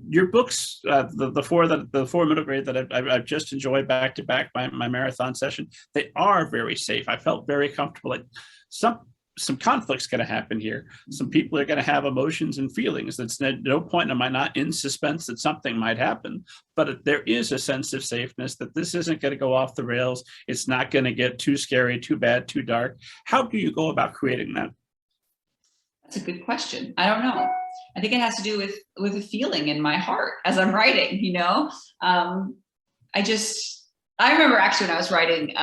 your books, the four middle grade that I've just enjoyed back to back my marathon session, they are very safe. I felt very comfortable. Like some conflict's going to happen here. Some people are going to have emotions and feelings. That's no point am I not in suspense that something might happen, but there is a sense of safeness that this isn't going to go off the rails. It's not going to get too scary, too bad, too dark. How do you go about creating that? That's a good question. I don't know. I think it has to do with a feeling in my heart as I'm writing, you know? I remember actually when I was writing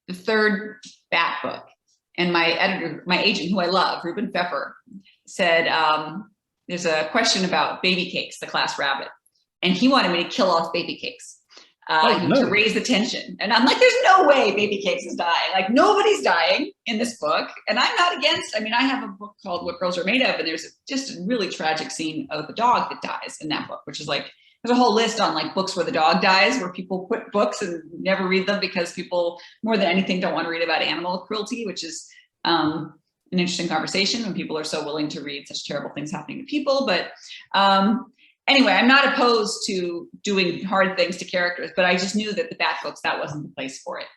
the third Bat book, and my editor, my agent, who I love, Ruben Pfeffer, said, there's a question about baby cakes, the class rabbit. And he wanted me to kill off baby cakes to raise the tension. And I'm like, there's no way baby cakes is dying. Like, nobody's dying in this book. And I'm not against, I mean, I have a book called What Girls Are Made Of, and there's just a really tragic scene of a dog that dies in that book, which is like, there's a whole list on like books where the dog dies, where people put books and never read them because people, more than anything, don't want to read about animal cruelty, which is an interesting conversation when people are so willing to read such terrible things happening to people. But anyway, I'm not opposed to doing hard things to characters, but I just knew that the Bat books, that wasn't the place for it.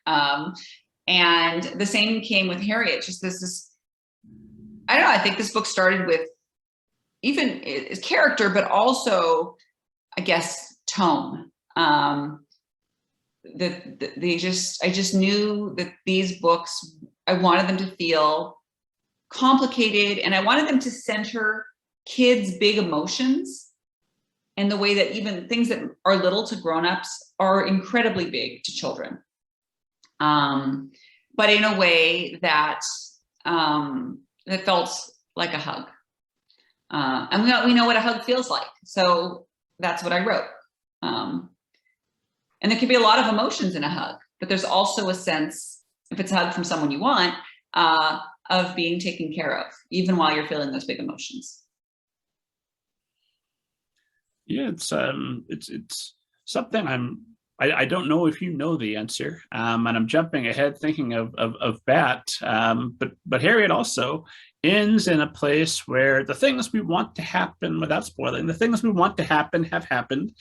And the same came with Harriet. Just this, I don't know, I think this book started with even its character, but also, I guess, tone. I just knew that these books, I wanted them to feel complicated, and I wanted them to center kids' big emotions in the way that even things that are little to grown-ups are incredibly big to children. But in a way that that felt like a hug. And we know what a hug feels like. So that's what I wrote. And there can be a lot of emotions in a hug, but there's also a sense, if it's a hug from someone you want, of being taken care of, even while you're feeling those big emotions. Yeah, it's something I don't know if you know the answer, and I'm jumping ahead thinking of Bat, but Harriet also ends in a place where the things we want to happen, without spoiling, the things we want to happen have happened,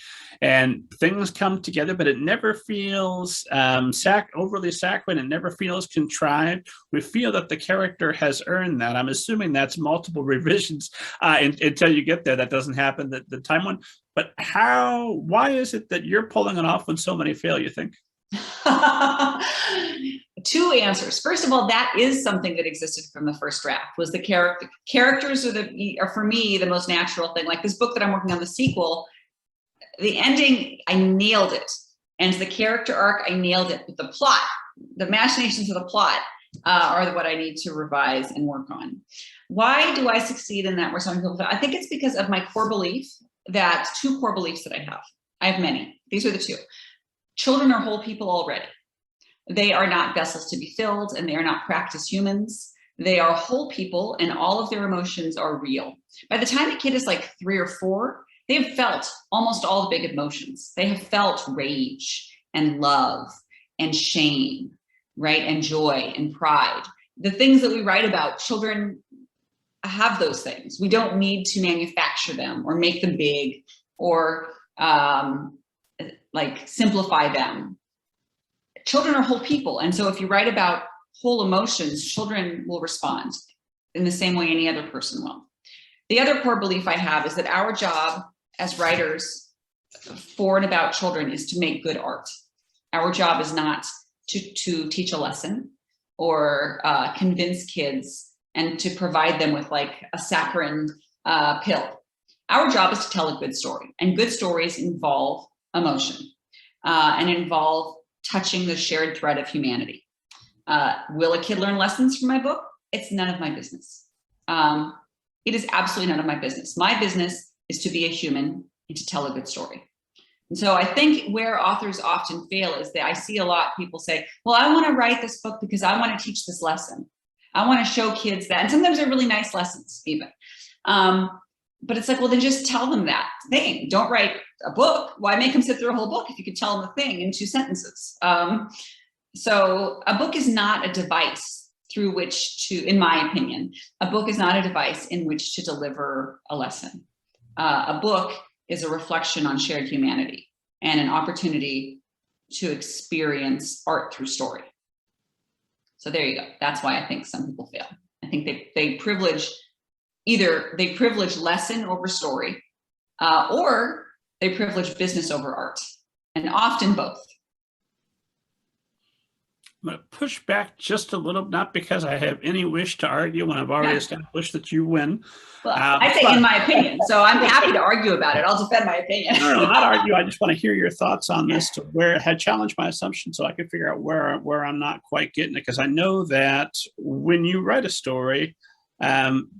and things come together, but it never feels overly saccharine. It never feels contrived. We feel that the character has earned that. I'm assuming that's multiple revisions until you get there. That doesn't happen the time one. But why is it that you're pulling it off when so many fail, you think? Two answers. First of all, that is something that existed from the first draft, was the characters are for me the most natural thing. Like this book that I'm working on, the sequel, the ending, I nailed it. And the character arc, I nailed it. But the plot, the machinations of the plot are what I need to revise and work on. Why do I succeed in that where some people fail? I think it's because of my core belief, that two core beliefs that I have. I have many. These are the two. Children are whole people already. They are not vessels to be filled, and they are not practice humans. They are whole people, and all of their emotions are real. By the time a kid is like 3 or 4, they have felt almost all the big emotions. They have felt rage and love and shame, right? And joy and pride. The things that we write about, children have those things. We don't need to manufacture them or make them big or like simplify them. Children are whole people. And so if you write about whole emotions, children will respond in the same way any other person will. The other core belief I have is that our job as writers for and about children is to make good art. Our job is not to teach a lesson or convince kids and to provide them with like a saccharine pill. Our job is to tell a good story, and good stories involve emotion and involve touching the shared thread of humanity. Will a kid learn lessons from my book? It's none of my business. It is absolutely none of my business. My business is to be a human and to tell a good story. And so I think where authors often fail is that I see a lot of people say, well, I want to write this book because I want to teach this lesson. I want to show kids that. And sometimes they're really nice lessons even. But it's like, well, then just tell them that thing. Don't write a book. Why make them sit through a whole book if you could tell them a thing in 2 sentences? So a book is not a device through which to, in my opinion, a book is not a device in which to deliver a lesson. A book is a reflection on shared humanity and an opportunity to experience art through story. So there you go. That's why I think some people fail. I think they privilege, either they privilege lesson over story, or they privilege business over art, and often both. I'm going to push back just a little, not because I have any wish to argue when I've already established that you win. Well, I say in my opinion, so I'm happy to argue about it. I'll defend my opinion. No, not argue. I just want to hear your thoughts on this, to where it had challenged my assumption, so I can figure out where I'm not quite getting it. Because I know that when you write a story,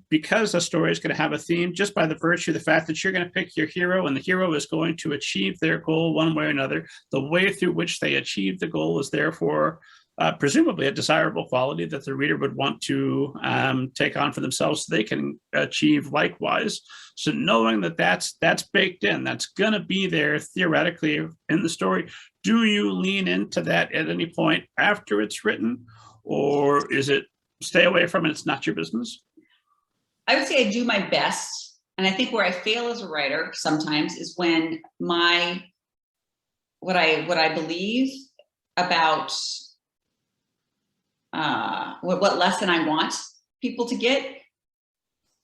because a story is going to have a theme, just by the virtue of the fact that you're going to pick your hero, and the hero is going to achieve their goal one way or another, the way through which they achieve the goal is therefore presumably a desirable quality that the reader would want to take on for themselves so they can achieve likewise. So knowing that that's baked in, that's going to be there theoretically in the story, do you lean into that at any point after it's written, or is it stay away from it, it's not your business? I would say I do my best. And I think where I fail as a writer sometimes is when what I believe about what lesson I want people to get,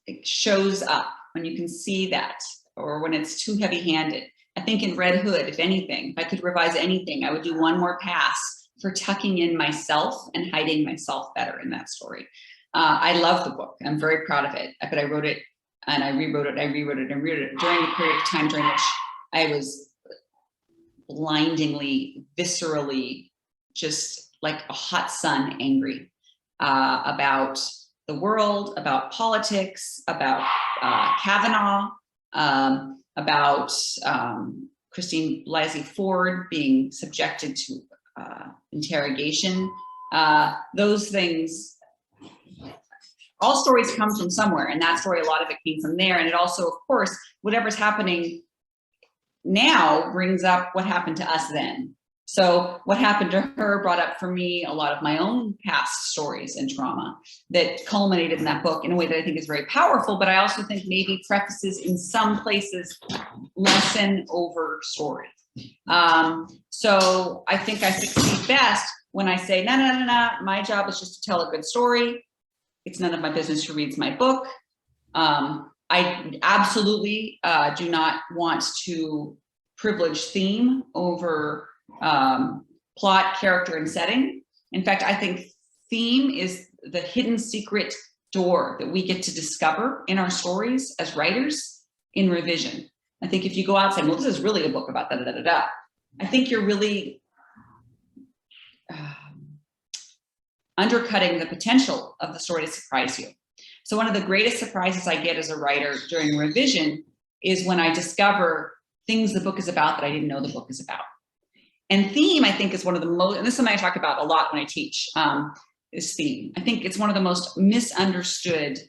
it shows up when you can see that, or when it's too heavy-handed. I think in Red Hood, if anything, if I could revise anything, I would do one more pass for tucking in myself and hiding myself better in that story. I love the book. I'm very proud of it, but I wrote it and I rewrote it, I rewrote it and rewrote it during a period of time during which I was blindingly, viscerally, just like a hot sun, angry about the world, about politics, about Kavanaugh, about Christine Blasey Ford being subjected to interrogation. Those things, all stories come from somewhere, and that story, a lot of it came from there. And it also, of course, whatever's happening now brings up what happened to us then. So what happened to her brought up for me a lot of my own past stories and trauma that culminated in that book in a way that I think is very powerful, but I also think maybe prefaces in some places lesson over story. So I think I succeed best when I say, no, my job is just to tell a good story. It's none of my business who reads my book. I absolutely do not want to privilege theme over plot, character, and setting. In fact, I think theme is the hidden secret door that we get to discover in our stories as writers in revision. I think if you go out saying, well, this is really a book about da-da-da-da-da, I think you're really undercutting the potential of the story to surprise you. So one of the greatest surprises I get as a writer during revision is when I discover things the book is about that I didn't know the book is about. And theme, I think, is one of the most, and this is something I talk about a lot when I teach, is theme. I think it's one of the most misunderstood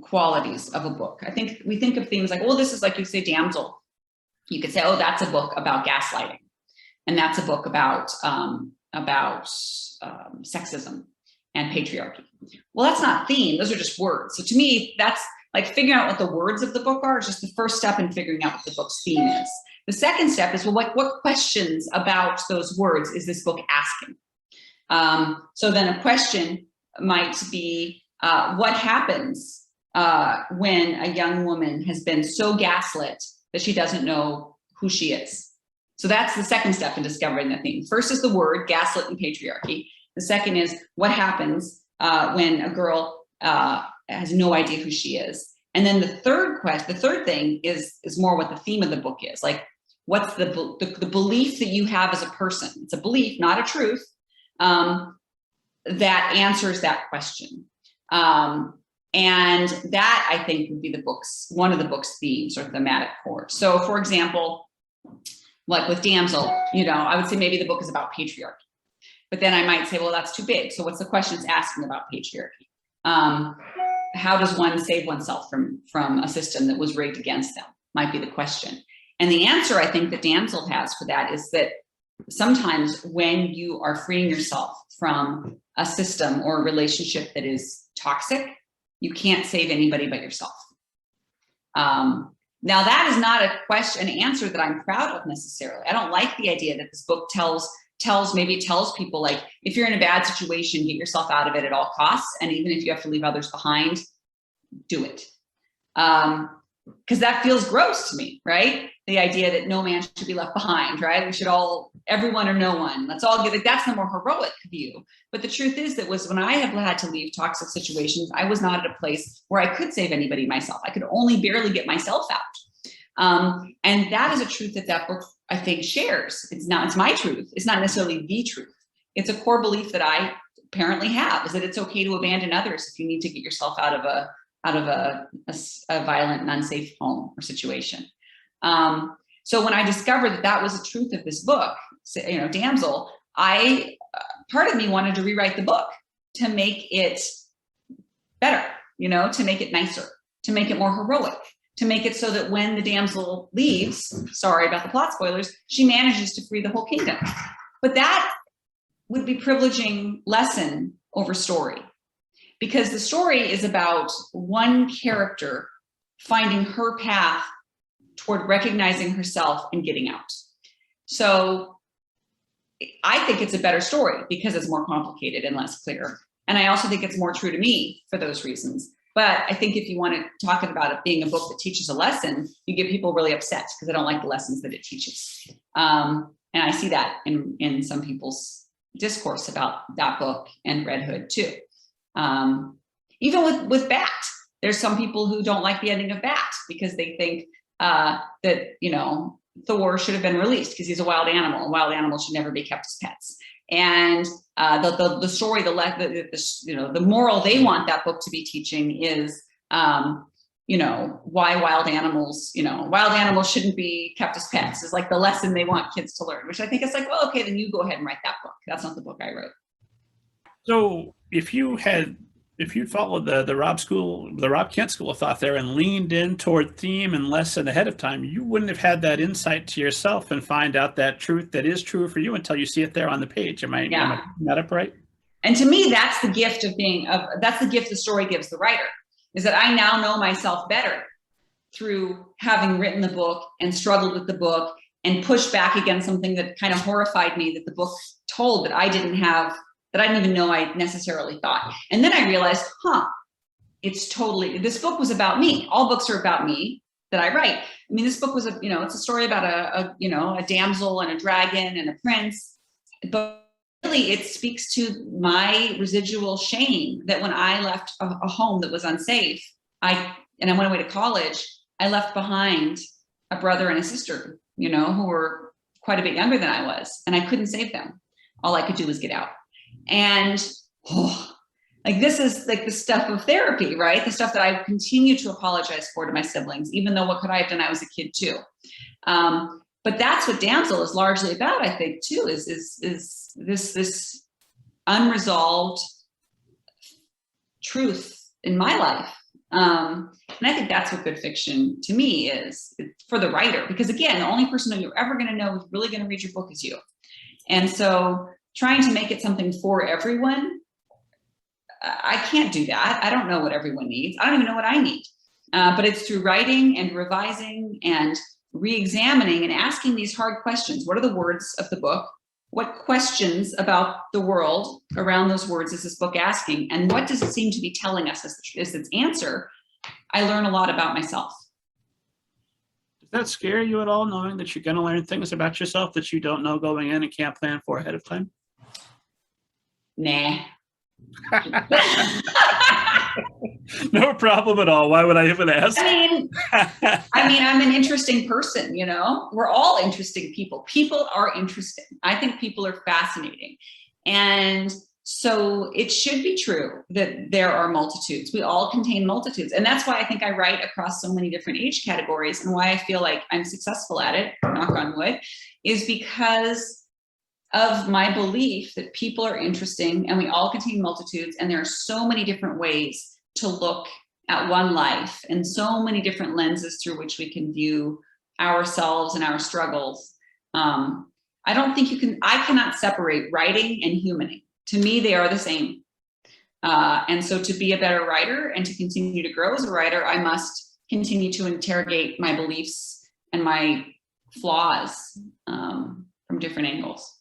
qualities of a book. I think we think of themes like, well, this is like, you say Damsel. You could say, oh, that's a book about gaslighting. And that's a book about sexism and patriarchy. Well, that's not theme. Those are just words. So to me, that's like figuring out what the words of the book are is just the first step in figuring out what the book's theme is. The second step is, well, what questions about those words is this book asking? So then a question might be, what happens when a young woman has been so gaslit that she doesn't know who she is? So that's the second step in discovering the theme. First is the word, gaslit and patriarchy. The second is what happens when a girl has no idea who she is. And then the third thing is more what the theme of the book is. Like, what's the belief that you have as a person? It's a belief, not a truth, that answers that question. And that, I think, would be one of the book's themes or thematic core. So for example, like with Damsel, I would say maybe the book is about patriarchy. But then I might say, well, that's too big. So what's the question it's asking about patriarchy? How does one save oneself from a system that was rigged against them? Might be the question. And the answer I think that Damsel has for that is that sometimes when you are freeing yourself from a system or a relationship that is toxic, you can't save anybody but yourself. Now, that is not a question, an answer that I'm proud of necessarily. I don't like the idea that this book tells people, like, if you're in a bad situation, get yourself out of it at all costs. And even if you have to leave others behind, do it. Because that feels gross to me, right? The idea that no man should be left behind, right? We should all, everyone or no one, let's all get it. That's the more heroic view. But the truth is that was when I have had to leave toxic situations, I was not at a place where I could save anybody myself. I could only barely get myself out. And that is a truth that book, I think, shares. It's my truth. It's not necessarily the truth. It's a core belief that I apparently have, is that it's okay to abandon others if you need to get yourself out of a violent and unsafe home or situation. So when I discovered that was the truth of this book, Damsel, part of me wanted to rewrite the book to make it better, to make it nicer, to make it more heroic, to make it so that when the damsel leaves, sorry about the plot spoilers, she manages to free the whole kingdom. But that would be privileging lesson over story, because the story is about one character finding her path toward recognizing herself and getting out. So I think it's a better story because it's more complicated and less clear. And I also think it's more true to me for those reasons. But I think if you want to talk about it being a book that teaches a lesson, you get people really upset because they don't like the lessons that it teaches. And I see that in some people's discourse about that book and Red Hood too. Even with Bat, there's some people who don't like the ending of Bat because they think that, Thor should have been released because he's a wild animal, and wild animals should never be kept as pets. And the story, the moral they want that book to be teaching is, why wild animals shouldn't be kept as pets is like the lesson they want kids to learn, which I think is like, well, okay, then you go ahead and write that book. That's not the book I wrote. So if you'd followed the Rob Kent school of thought there and leaned in toward theme and lesson ahead of time, you wouldn't have had that insight to yourself and find out that truth that is true for you until you see it there on the page. Am I picking that up right? And to me, that's the gift that's the gift the story gives the writer, is that I now know myself better through having written the book and struggled with the book and pushed back against something that kind of horrified me that the book told that I didn't even know I necessarily thought. And then I realized, this book was about me. All books are about me that I write. I mean, this book was it's a story about a damsel and a dragon and a prince, but really it speaks to my residual shame that when I left a home that was unsafe, I went away to college, I left behind a brother and a sister, who were quite a bit younger than I was, and I couldn't save them. All I could do was get out. And this is like the stuff of therapy, right? The stuff that I continue to apologize for to my siblings, even though what could I have done? I was a kid too. But that's what Damsel is largely about, I think, too, is this unresolved truth in my life. And I think that's what good fiction to me is for the writer, because again, the only person that you're ever going to know who's really going to read your book is you. And so trying to make it something for everyone, I can't do that. I don't know what everyone needs. I don't even know what I need. But it's through writing and revising and re-examining and asking these hard questions. What are the words of the book? What questions about the world around those words is this book asking? And what does it seem to be telling us as its answer? I learn a lot about myself. Does that scare you at all, knowing that you're going to learn things about yourself that you don't know going in and can't plan for ahead of time? Nah. No problem at all. Why would I even ask? I mean, I'm an interesting person, We're all interesting people. People are interesting. I think people are fascinating. And so it should be true that there are multitudes. We all contain multitudes. And that's why I think I write across so many different age categories, and why I feel like I'm successful at it, knock on wood, is because of my belief that people are interesting and we all contain multitudes, and there are so many different ways to look at one life and so many different lenses through which we can view ourselves and our struggles. I don't think I cannot separate writing and humaning. To me, they are the same. And so to be a better writer and to continue to grow as a writer, I must continue to interrogate my beliefs and my flaws from different angles.